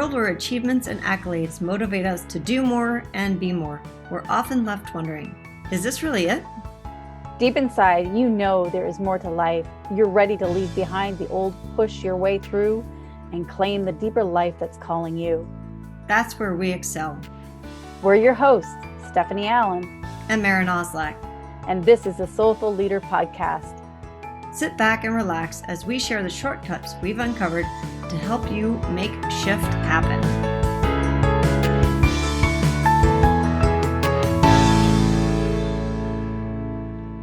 world where achievements and accolades motivate us to do more and be more, we're often left wondering, is this really it? Deep inside, you know there is more to life. You're ready to leave behind the old, push your way through, and claim the deeper life that's calling you. That's where we excel. We're your hosts, Stephanie Allen and Maren Oslak. And this is the Soulful Leader Podcast. Sit back and relax as we share the shortcuts we've uncovered to help you make shift happen.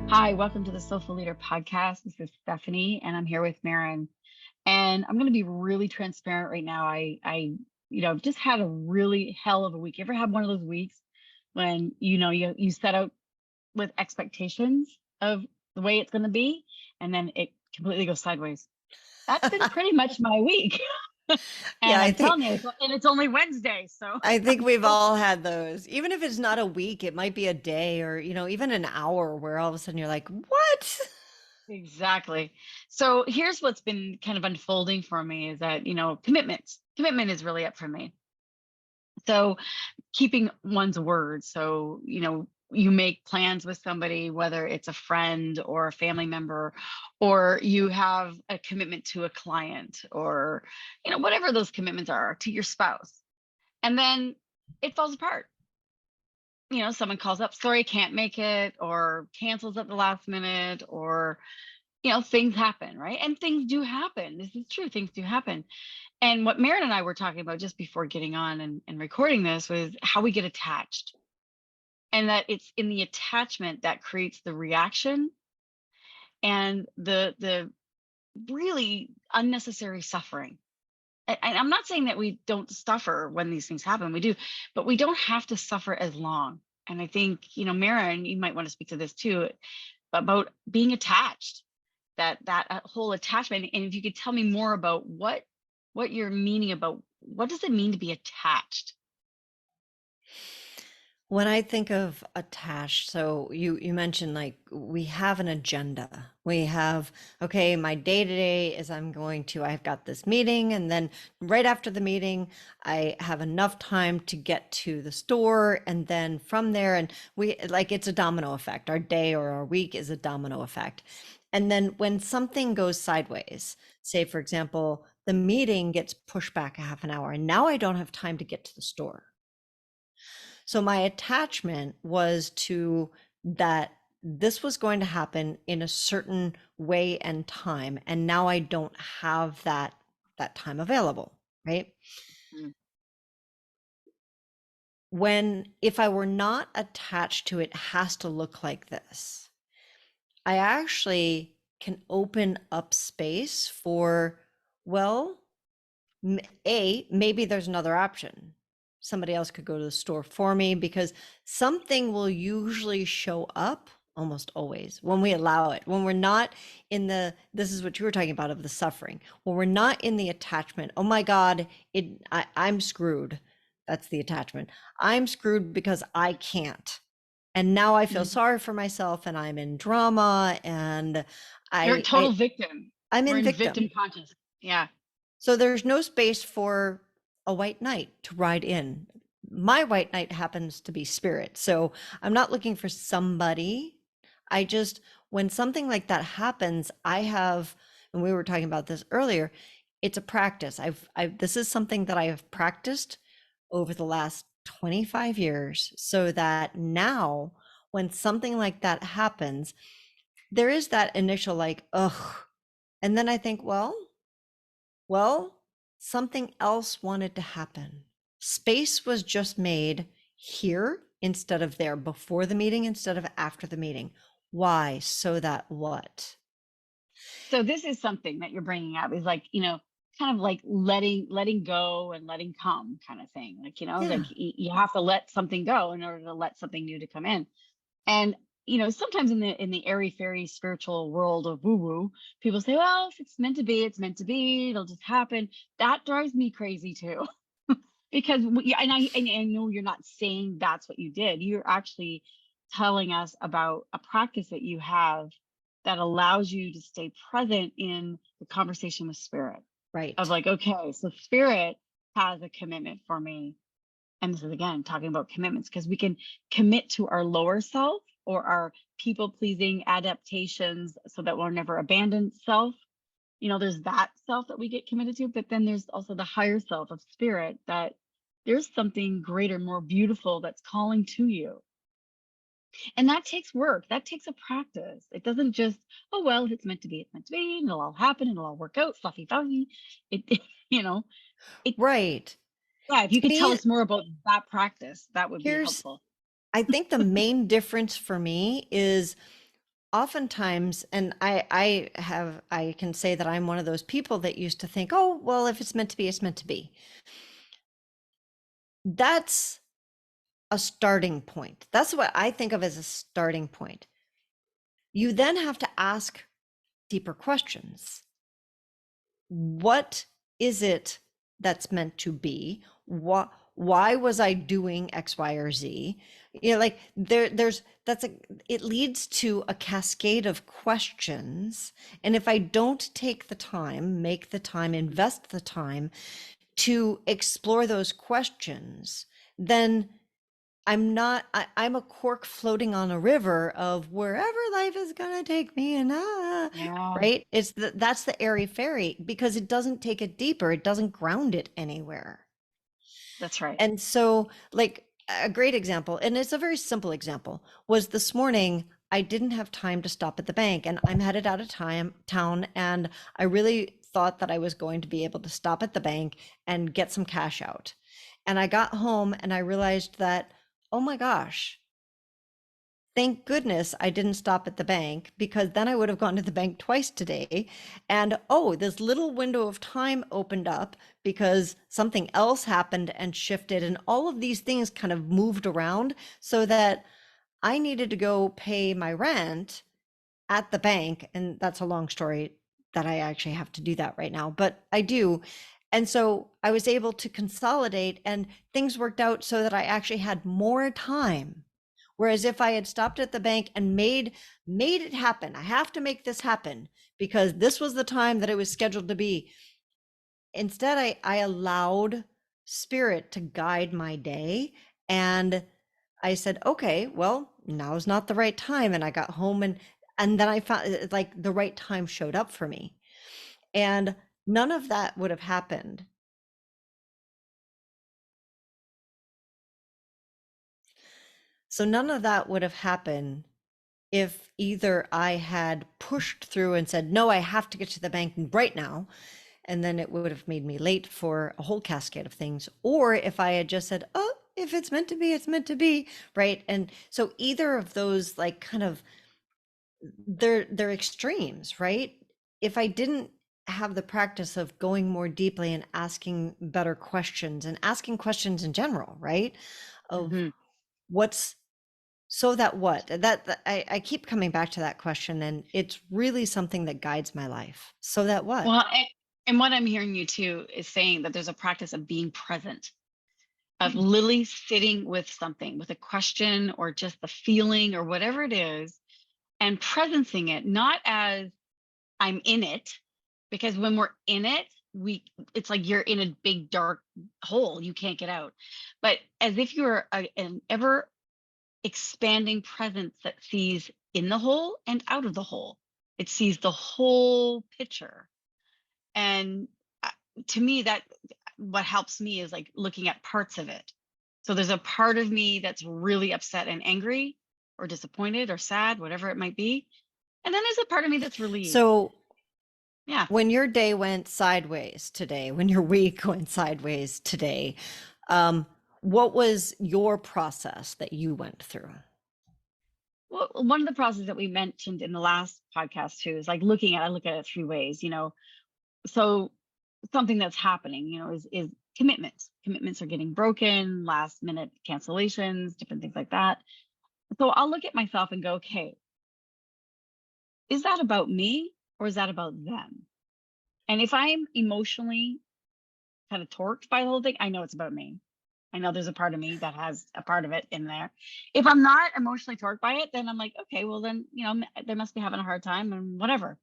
Hi, welcome to the Soulful Leader Podcast. This is Stephanie, and I'm here with Maren. And I'm going to be really transparent right now. I just had a really hell of a week. You ever have one of those weeks when you set out with expectations of the way it's going to be, and then it completely goes sideways? That's been pretty much my week. I'm telling you, and it's only Wednesday, so I think we've all had those. Even if it's not a week, it might be a day or even an hour where all of a sudden you're like, what? Exactly. So here's what's been kind of unfolding for me is that commitment is really up for me. So keeping one's word. So you make plans with somebody, whether it's a friend or a family member, or you have a commitment to a client, or whatever those commitments are, to your spouse, and then it falls apart. Someone calls up, sorry, can't make it, or cancels at the last minute, or things happen, right? And things do happen. This is true, things do happen. And what Maren and I were talking about just before getting on and recording this was how we get attached. And that it's in the attachment that creates the reaction and the really unnecessary suffering. And I'm not saying that we don't suffer when these things happen. We do, but we don't have to suffer as long. And I think, Maren, you might want to speak to this too, about being attached, that whole attachment. And if you could tell me more about what you're meaning about, what does it mean to be attached? When I think of attached, so you mentioned like we have an agenda. We have, okay, my day to day is I've got this meeting, and then right after the meeting, I have enough time to get to the store, and then from there, and it's a domino effect. Our day or our week is a domino effect. And then when something goes sideways, say for example, the meeting gets pushed back a half an hour, and now I don't have time to get to the store. So my attachment was to that this was going to happen in a certain way and time, and now I don't have that time available, right? If I were not attached to it has to look like this, I actually can open up space for, well, maybe there's another option. Somebody else could go to the store for me, because something will usually show up almost always when we allow it, when we're not in this is what you were talking about, of the suffering, when we're not in the attachment. Oh my God, I'm screwed. That's the attachment. I'm screwed because I can't. And now I feel sorry for myself, and I'm in drama, and you're a total victim. I'm in victim conscious. Yeah. So there's no space for a white knight to ride in. My white knight happens to be spirit. So I'm not looking for somebody. When something like that happens, and we were talking about this earlier, it's a practice. This is something that I have practiced over the last 25 years, so that now when something like that happens, there is that initial like, ugh. And then I think, well, something else wanted to happen. Space was just made here instead of there, before the meeting instead of after the meeting. Why? So that what? So this is something that you're bringing up is like, kind of like letting go and letting come kind of thing. Like, like you have to let something go in order to let something new to come in. And sometimes in the airy fairy spiritual world of woo woo, people say, well, if it's meant to be, it's meant to be. It'll just happen. That drives me crazy too, because I know you're not saying that's what you did. You're actually telling us about a practice that you have that allows you to stay present in the conversation with spirit. Right. Of like, okay, so spirit has a commitment for me. And this is again talking about commitments, because we can commit to our lower self or our people pleasing adaptations so that we'll never abandon self. There's that self that we get committed to, but then there's also the higher self of spirit, that there's something greater, more beautiful that's calling to you. And that takes work. That takes a practice. It doesn't just, oh, well, if it's meant to be, it's meant to be, and it'll all happen, and it'll all work out, fluffy, fuzzy. You know, it, Right. yeah, if you To could tell me, us more about that practice, that would be here's, helpful. I think the main difference for me is oftentimes, and I can say that I'm one of those people that used to think, oh, well, if it's meant to be, it's meant to be. That's a starting point. That's what I think of as a starting point. You then have to ask deeper questions. What is it that's meant to be? Why was I doing X, Y, or Z? Like it leads to a cascade of questions. And if I don't take the time, make the time, invest the time to explore those questions, then I'm a cork floating on a river of wherever life is going to take me. And Yeah, right. That's the airy fairy, because it doesn't take it deeper. It doesn't ground it anywhere. that's right. And so, like, a great example, and it's a very simple example, was this morning. I didn't have time to stop at the bank, and I'm headed out of town, and I really thought that I was going to be able to stop at the bank and get some cash out. And I got home and I realized that, oh my gosh, thank goodness I didn't stop at the bank, because then I would have gone to the bank twice today. And oh, this little window of time opened up because something else happened and shifted. And all of these things kind of moved around so that I needed to go pay my rent at the bank. And that's a long story that I actually have to do that right now, but I do. And so I was able to consolidate, and things worked out so that I actually had more time. Whereas if I had stopped at the bank and made it happen, I have to make this happen because this was the time that it was scheduled to be. Instead, I allowed spirit to guide my day. And I said, okay, well, now is not the right time. And I got home, and then I found like the right time showed up for me. And none of that would have happened. So none of that would have happened if either I had pushed through and said, no, I have to get to the bank right now, and then it would have made me late for a whole cascade of things, or if I had just said, oh, if it's meant to be, it's meant to be, right? And so either of those, like, kind of, they're extremes, right? If I didn't have the practice of going more deeply and asking better questions and asking questions in general, right? Of Hmm. what's so that what that I keep coming back to that question, and it's really something that guides my life. So that what? Well, and what I'm hearing you too is saying that there's a practice of being present, of literally sitting with something, with a question or just the feeling or whatever it is, and presencing it, not as I'm in it, because when we're in it, it's like you're in a big dark hole, you can't get out. But as if you're an ever expanding presence that sees in the hole and out of the hole. It sees the whole picture. And uh, to me, that what helps me is like looking at parts of it. So there's a part of me that's really upset and angry or disappointed or sad, whatever it might be. And then there's a part of me that's relieved. So Yeah. when your day went sideways today, when your week went sideways today, um, what was your process that you went through? Well, one of the processes that we mentioned in the last podcast too is like I look at it three ways, So something that's happening, is commitments. Commitments are getting broken, last minute cancellations, different things like that. So I'll look at myself and go, okay, is that about me or is that about them? And if I'm emotionally kind of torqued by the whole thing, I know it's about me. I know there's a part of me that has a part of it in there. If I'm not emotionally torqued by it, then I'm like, okay, well then, they must be having a hard time and whatever.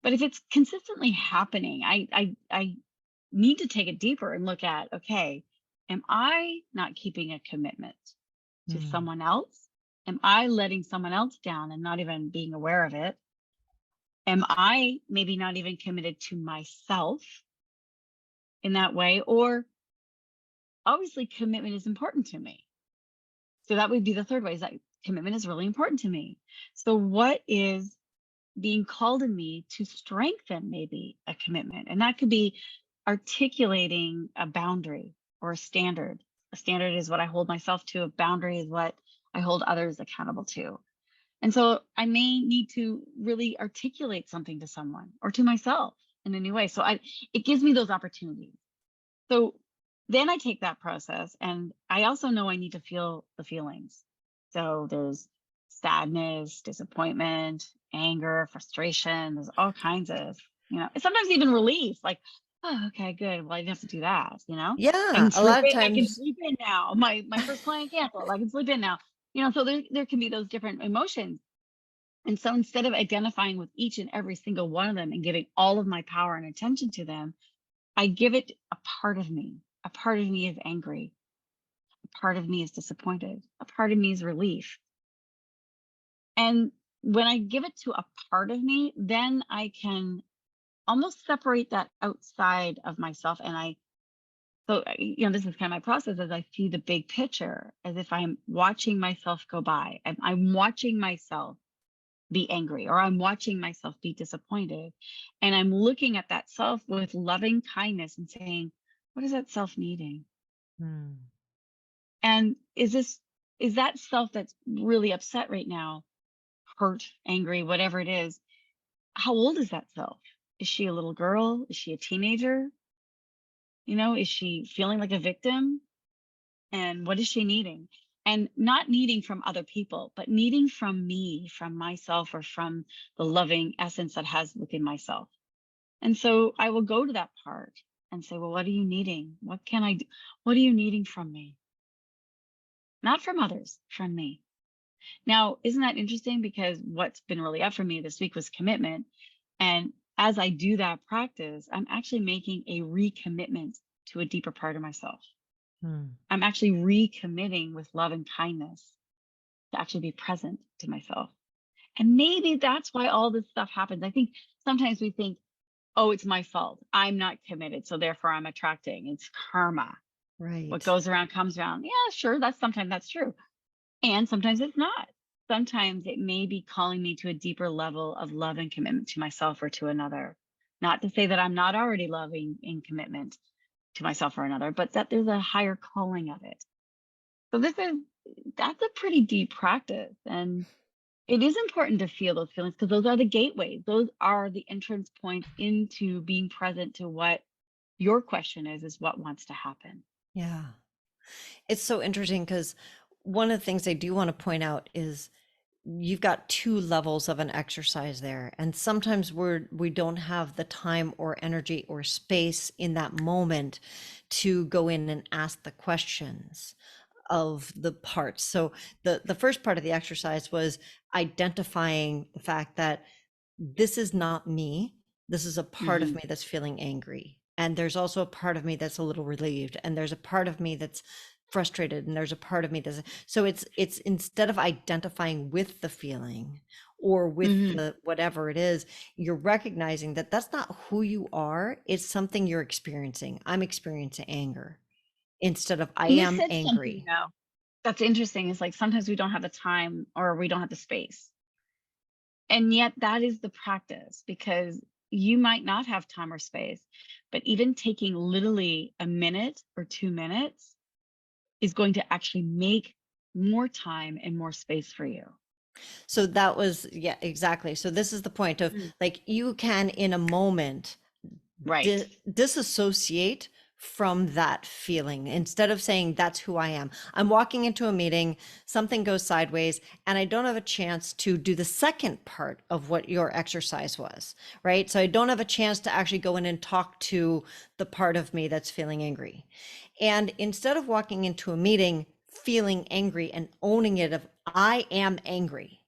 But if it's consistently happening, I need to take it deeper and look at, okay, am I not keeping a commitment to Mm. someone else? Am I letting someone else down and not even being aware of it? Am I maybe not even committed to myself in that way? Or obviously, commitment is important to me. So that would be the third way, is that commitment is really important to me. So, what is being called in me to strengthen maybe a commitment? And that could be articulating a boundary or a standard. A standard is what I hold myself to, a boundary is what I hold others accountable to. And so I may need to really articulate something to someone or to myself in a new way. So it gives me those opportunities. So then I take that process, and I also know I need to feel the feelings. So there's sadness, disappointment, anger, frustration. There's all kinds of, sometimes even relief, like, oh, okay, good. Well, I didn't have to do that, I Yeah, can a sleep lot of in, I can times. sleep in now. My first client canceled. I can sleep in now. So there can be those different emotions. And so instead of identifying with each and every single one of them and giving all of my power and attention to them, I give it a part of me. A part of me is angry. A part of me is disappointed. A part of me is relief. And when I give it to a part of me, then I can almost separate that outside of myself. And this is kind of my process as I see the big picture, as if I'm watching myself go by. I'm watching myself be angry, or I'm watching myself be disappointed. And I'm looking at that self with loving kindness and saying, what is that self needing? Mm. And is that self that's really upset right now, hurt, angry, whatever it is, how old is that self? Is she a little girl? Is she a teenager? Is she feeling like a victim? And what is she needing? And not needing from other people, but needing from me, from myself, or from the loving essence that has within myself. And so I will go to that part and say, well, what are you needing? What can I do? What are you needing from me? Not from others, from me. Now, isn't that interesting? Because what's been really up for me this week was commitment. And as I do that practice, I'm actually making a recommitment to a deeper part of myself. Mm. I'm actually recommitting with love and kindness to actually be present to myself. And maybe that's why all this stuff happens. I think sometimes we think, oh, it's my fault. I'm not committed. So therefore I'm attracting. It's karma. What Right. goes around comes around. Yeah, sure. Sometimes that's true. And sometimes it's not. Sometimes it may be calling me to a deeper level of love and commitment to myself or to another. Not to say that I'm not already loving in commitment to myself or another, but that there's a higher calling of it. So that's a pretty deep practice. And it is important to feel those feelings because those are the gateways. Those are the entrance points into being present to what your question is what wants to happen. Yeah. It's so interesting because one of the things I do want to point out is you've got two levels of an exercise there. And sometimes we don't have the time or energy or space in that moment to go in and ask the questions of the parts. So the first part of the exercise was identifying the fact that this is not me. This is a part of Hmm. me that's feeling angry. And there's also a part of me that's a little relieved. And there's a part of me that's frustrated. And there's a part of me that's so it's instead of identifying with the feeling or with Hmm. the whatever it is, you're recognizing that that's not who you are. It's something you're experiencing. I'm experiencing anger instead of I And you am said something angry. though that's interesting. Is like sometimes we don't have the time or we don't have the space. And yet that is the practice because you might not have time or space, but even taking literally a minute or 2 minutes is going to actually make more time and more space for you. So that was, yeah, exactly. So this is the point of Mm. like you can in a moment Right. disassociate from that feeling instead of saying that's who I am. I'm walking into a meeting, something goes sideways, and I don't have a chance to do the second part of what your exercise was, right? So I don't have a chance to actually go in and talk to the part of me that's feeling angry. And instead of walking into a meeting feeling angry and owning it of I am angry,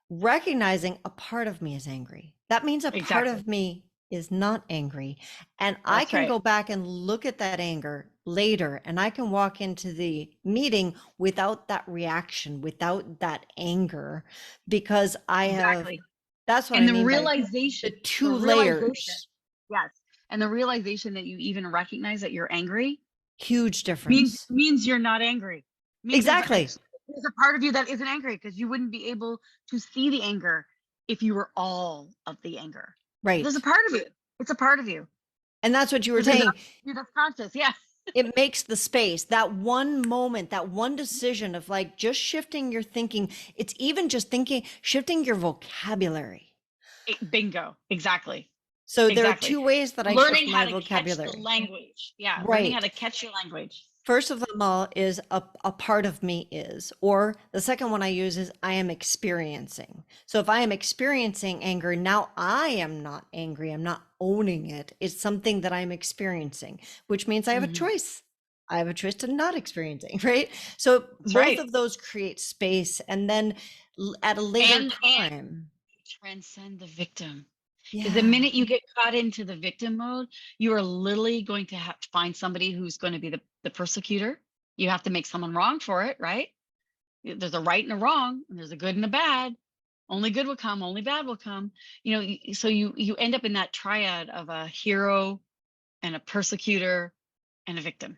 recognizing a part of me is angry. That means a part Exactly. of me is not angry. And I That's can right. go back and look at that anger later, and I can walk into the meeting without that reaction, without that anger, because I have, Exactly. that's what I And the mean by realization, the the two realization, layers. yes. And the realization that you even recognize that you're angry Huge means difference. means you're not angry. Means Exactly. there's a part of you that isn't angry because you wouldn't be able to see the anger if you were all of the anger. There's a Right. part of you. It's a part of you. And that's what you were Because there's saying. a you that's conscious. Yeah. It makes the space, that one moment, that one decision of like just shifting your thinking. It's even just thinking, shifting your vocabulary. Bingo. Exactly. So there are Exactly. two ways that I shift Learning how my to catch the vocabulary. language. Yeah. Learning how Right. to catch your language. First of them all is a part of me is, or the second one I use is I am experiencing. So if I am experiencing anger, now I am not angry. I'm not owning it. It's something that I'm experiencing, which means I have a Mhm. choice. I have a choice to not experiencing, right? So That's both right. of those create space. And then at a later And time, transcend the victim. Because the yeah, minute you get caught into the victim mode, you are literally going to have to find somebody who's going to be the persecutor. You have to make someone wrong for it, right? There's a right and a wrong, and there's a good and a bad. Only good will come, only bad will come. You know, so you end up in that triad of a hero and a persecutor and a victim.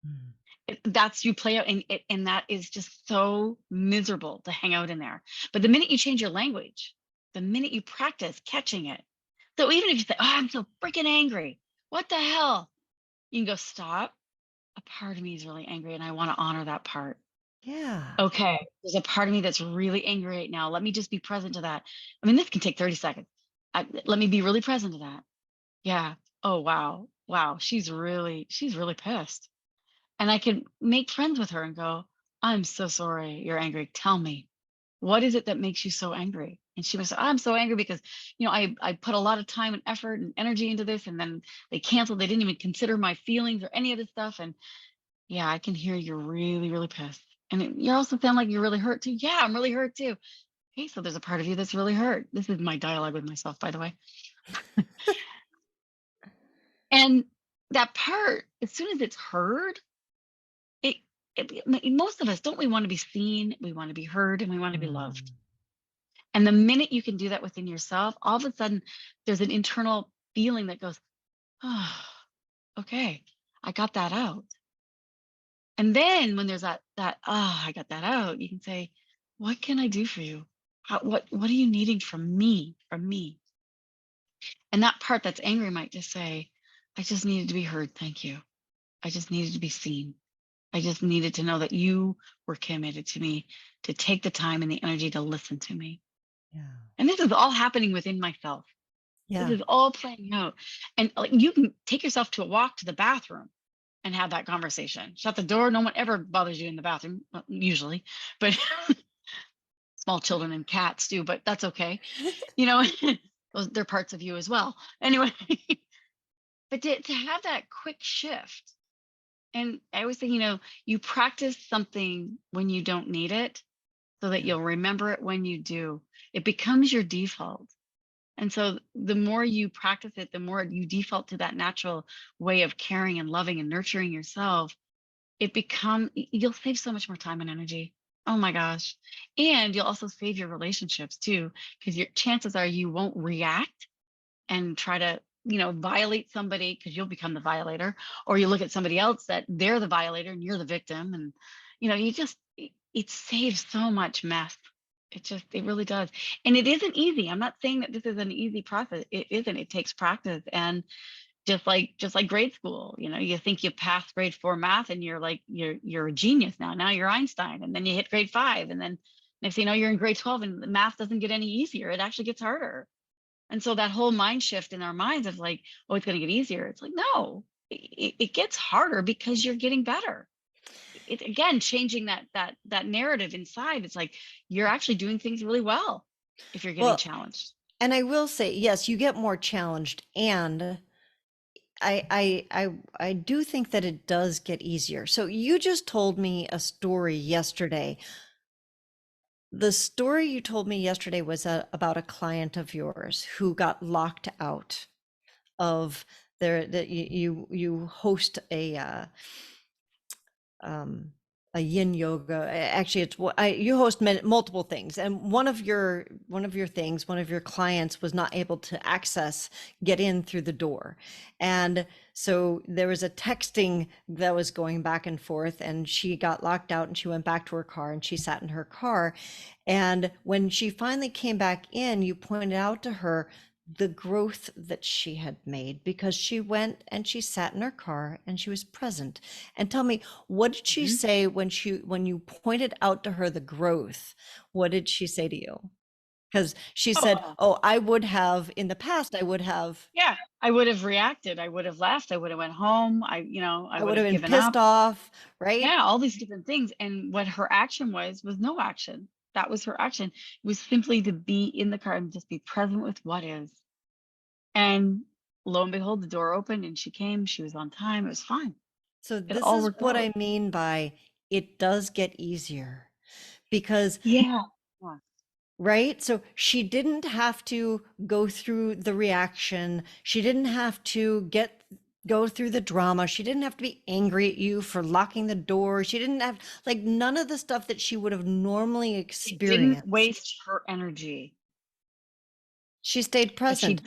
Mm. That's you play out, and that is just so miserable to hang out in there. But the minute you change your language, the minute you practice catching it, so even if you say, "Oh, I'm so freaking angry," what the hell? You can go, "Stop. A part of me is really angry, and I want to honor that part." Yeah, Okay, there's a part of me that's really angry right now. Let me just be present to that. I mean, this can take 30 seconds. Let me be really present to that. Yeah. Oh, wow. Wow. She's really pissed. And I could make friends with her and go, "I'm so sorry you're angry. Tell me, what is it that makes you so angry?" And she was, "I'm so angry because, I put a lot of time and effort and energy into this, and then they canceled. They didn't even consider my feelings or any of this stuff. And yeah, I can hear you're really, really pissed. And you also sound like you're really hurt too." "Yeah, I'm really hurt too." "Hey, so there's a part of you that's really hurt." This is my dialogue with myself, by the way. And that part, as soon as it's heard, it, most of us, don't we want to be seen? We want to be heard and we want to be loved. Mm. And the minute you can do that within yourself, all of a sudden there's an internal feeling that goes, "Oh, okay, I got that out." And then when there's that, "Ah, I got that out," you can say, "What can I do for you? What are you needing from me? From me?" And that part that's angry might just say, "I just needed to be heard. Thank you. I just needed to be seen. I just needed to know that you were committed to me, to take the time and the energy to listen to me." Yeah, And this is all happening within myself. This yeah. is all playing out. And like, you can take yourself to a walk to the bathroom and have that conversation. Shut the door. No one ever bothers you in the bathroom, well, usually, but small children and cats do, but that's okay. You know, they're parts of you as well. Anyway, but to have that quick shift. And I always say, you practice something when you don't need it so that Yeah. you'll remember it when you do. It becomes your default. And so the more you practice it, the more you default to that natural way of caring and loving and nurturing yourself. You'll save so much more time and energy. Oh my gosh. And you'll also save your relationships too, because your chances are you won't react and try to, violate somebody, because you'll become the violator, or you look at somebody else that they're the violator and you're the victim. And, it saves so much mess. It really does. And it isn't easy. I'm not saying that this is an easy process. It isn't. It takes practice. And just like grade school, you think you passed grade 4 math and you're a genius now. Now you're Einstein. And then you hit grade 5. And then next thing you know, you're in grade 12 and the math doesn't get any easier. It actually gets harder. And so that whole mind shift in our minds of like, "Oh, it's going to get easier." It's like, no, it gets harder because you're getting better. It's again changing that narrative inside. It's like you're actually doing things really well if you're getting Well, challenged. and I will say, yes, you get more challenged, and I do think that it does get easier. So you just told me a story yesterday. The story you told me yesterday was about a client of yours who got locked out. of there that you host um a yin yoga. Actually, it's what you host multiple things, and one of your clients was not able to get in through the door, and so there was a texting that was going back and forth, and she got locked out, and she went back to her car, and she sat in her car, and when she finally came back in, you pointed out to her the growth that she had made, because she went and she sat in her car and she was present. And tell me, what did she Mhm. say when you pointed out to her the growth? What did she say to you? Because she Oh, said, "Oh, I would have in the past, yeah. I would have reacted. I would have left. I would have went home. I I would would have have been given pissed up. off," right? Yeah, all these different things. And what her action was no action. That was her action. It was simply to be in the car and just be present with what is. And lo and behold, the door opened and she came. She was on time. It was fine. So It this all is worked what out. I mean by it does get easier, because Yeah. Yeah. right? So she didn't have to go through the reaction. She didn't have to go through the drama. She didn't have to be angry at you for locking the door. She didn't have, like, none of the stuff that she would have normally She didn't experienced. waste her energy, She stayed but present,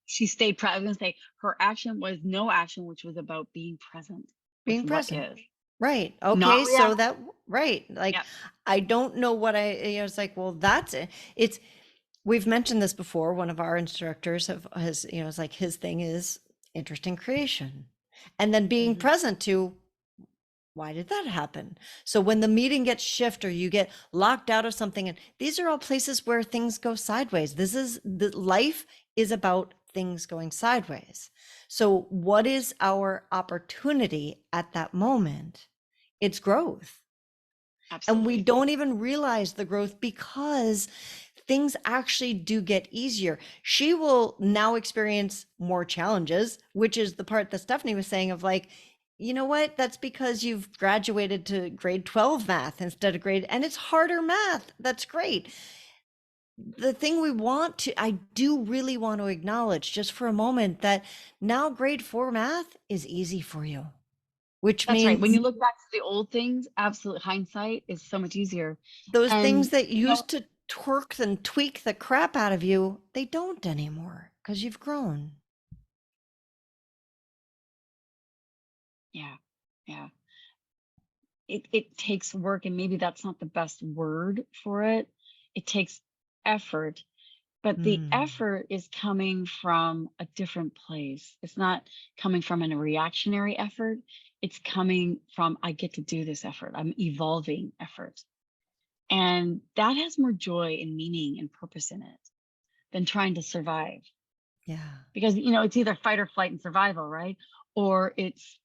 she stayed present. I was gonna say her action was no action, which was about being present with being what present. is, Right. not Okay. So react. that, right. Like, Yeah. I don't know what it's like, well, that's it. We've mentioned this before. One of our instructors has, it's like his thing is interesting creation. And then being Hmm. present to why did that happen? So when the meeting gets shift or you get locked out of something, and these are all places where things go sideways. This is the life is about things going sideways. So what is our opportunity at that moment? It's growth. And we Absolutely. don't even realize the growth because things actually do get easier. She will now experience more challenges, which is the part that Stephanie was saying of like, you know what? That's because you've graduated to grade 12 math instead of and it's harder math. That's great. The thing I do really want to acknowledge just for a moment that now grade 4 math is easy for you, which That's right. When means you look back to the old things, absolute hindsight is so much easier. those things And that you know, used to twerk and tweak the crap out of you, they don't anymore because you've grown. yeah, yeah. It takes work, and maybe that's not the best word for it. It takes effort, but the Mm, effort is coming from a different place. It's not coming from a reactionary effort. It's coming from I get to do this effort. I'm evolving effort. And that has more joy and meaning and purpose in it than trying to survive. yeah. Because it's either fight or flight and survival, right? Or it's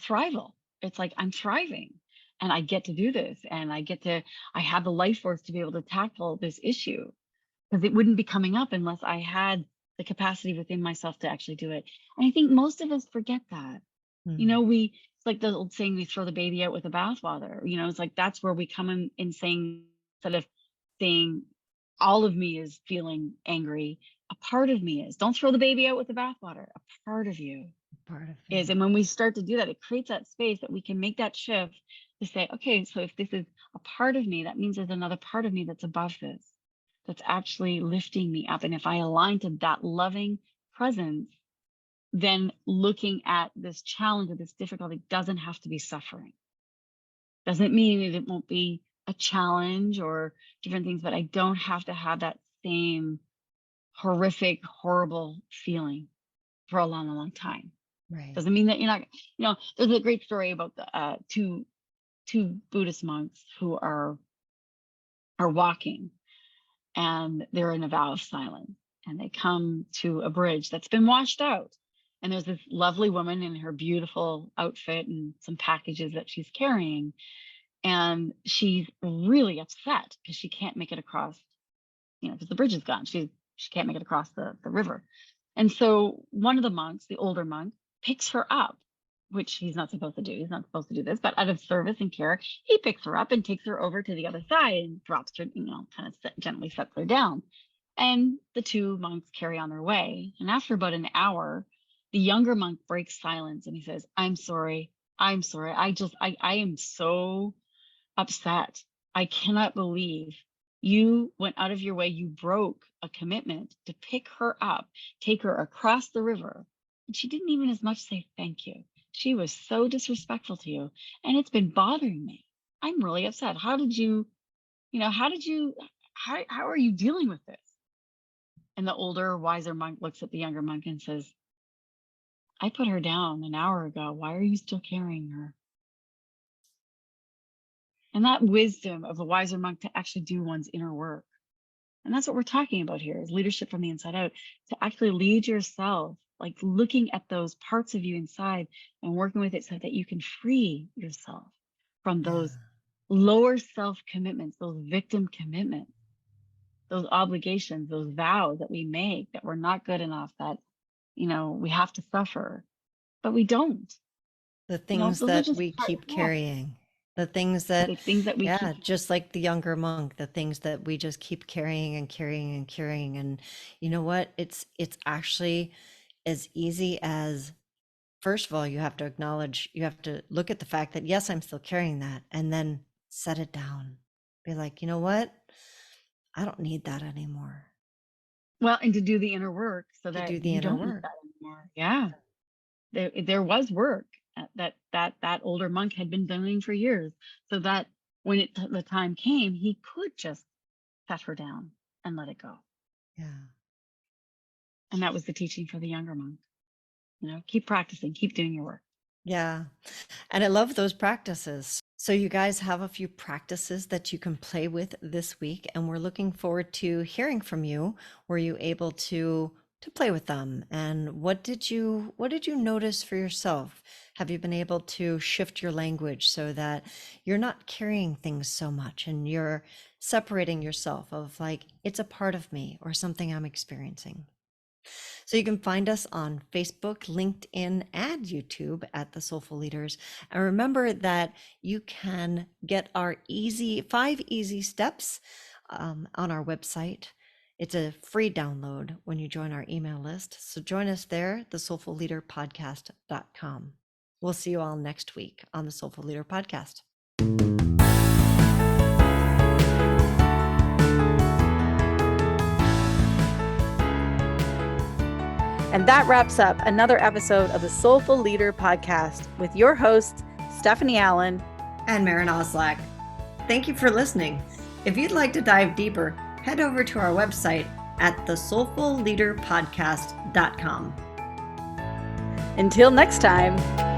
thrival. It's like I'm thriving and I get to do this and I have the life force to be able to tackle this issue, because it wouldn't be coming up unless I had the capacity within myself to actually do it. And I think most of us forget that. Mm, It's like the old saying, we throw the baby out with the bathwater. It's like that's where we come in saying, instead of saying all of me is feeling angry, a part of me is. Don't throw the baby out with the bathwater. A part of you part of is. me. And when we start to do that, it creates that space that we can make that shift to say, okay, so if this is a part of me, that means there's another part of me that's above this, that's actually lifting me up. And if I align to that loving presence, then looking at this challenge or this difficulty doesn't have to be suffering. Doesn't mean that it won't be a challenge or different things, but I don't have to have that same horrific, horrible feeling for a long, long time. Right. Doesn't mean that you're not, there's a great story about the two Buddhist monks who are walking, and they're in a vow of silence, and they come to a bridge that's been washed out. And there's this lovely woman in her beautiful outfit and some packages that she's carrying. And she's really upset because she can't make it across, because the bridge is gone. She can't make it across the river. And so one of the monks, the older monk, picks her up, which he's not supposed to do. He's not supposed to do this, but out of service and care, he picks her up and takes her over to the other side and drops her, kind of gently sets her down. And the two monks carry on their way. And after about an hour, the younger monk breaks silence and he says, I'm sorry. I'm sorry. I am so upset. I cannot believe you went out of your way. You broke a commitment to pick her up, take her across the river. And she didn't even as much say thank you. She was so disrespectful to you. And it's been bothering me. I'm really upset. How did you, how are you dealing with this? And the older, wiser monk looks at the younger monk and says, I put her down an hour ago. Why are you still carrying her? And that wisdom of a wiser monk to actually do one's inner work. And that's what we're talking about here is leadership from the inside out, to actually lead yourself, like looking at those parts of you inside and working with it so that you can free yourself from Yeah. those lower self commitments, those victim commitments, those obligations, those vows that we make that we're not good enough, that, we have to suffer, but we don't. The things Those are that just we part, keep yeah, carrying, the things that, the things that we keep. yeah, just like the younger monk, the things that we just keep carrying and carrying and carrying. And you know what? It's actually as easy as, first of all, you have to acknowledge, you have to look at the fact that, yes, I'm still carrying that, and then set it down. Be like, you know what? I don't need that anymore. Well, and to do the inner work so To that do the you inner don't need work. that anymore. Yeah. There was work that older monk had been doing for years, so that when the time came, he could just set her down and let it go. Yeah. And that was the teaching for the younger monk. Keep practicing, keep doing your work. Yeah. And I love those practices. So you guys have a few practices that you can play with this week, and we're looking forward to hearing from you. Were you able to play with them? And what did you notice for yourself? Have you been able to shift your language so that you're not carrying things so much and you're separating yourself of like, it's a part of me or something I'm experiencing? So you can find us on Facebook, LinkedIn, and YouTube at The Soulful Leaders. And remember that you can get our 5 easy steps on our website. It's a free download when you join our email list. So join us there, thesoulfulleaderpodcast.com. We'll see you all next week on the Soulful Leader Podcast. And that wraps up another episode of the Soulful Leader Podcast with your hosts, Stephanie Allen and Maren Oslack. Thank you for listening. If you'd like to dive deeper, head over to our website at thesoulfulleaderpodcast.com. Until next time.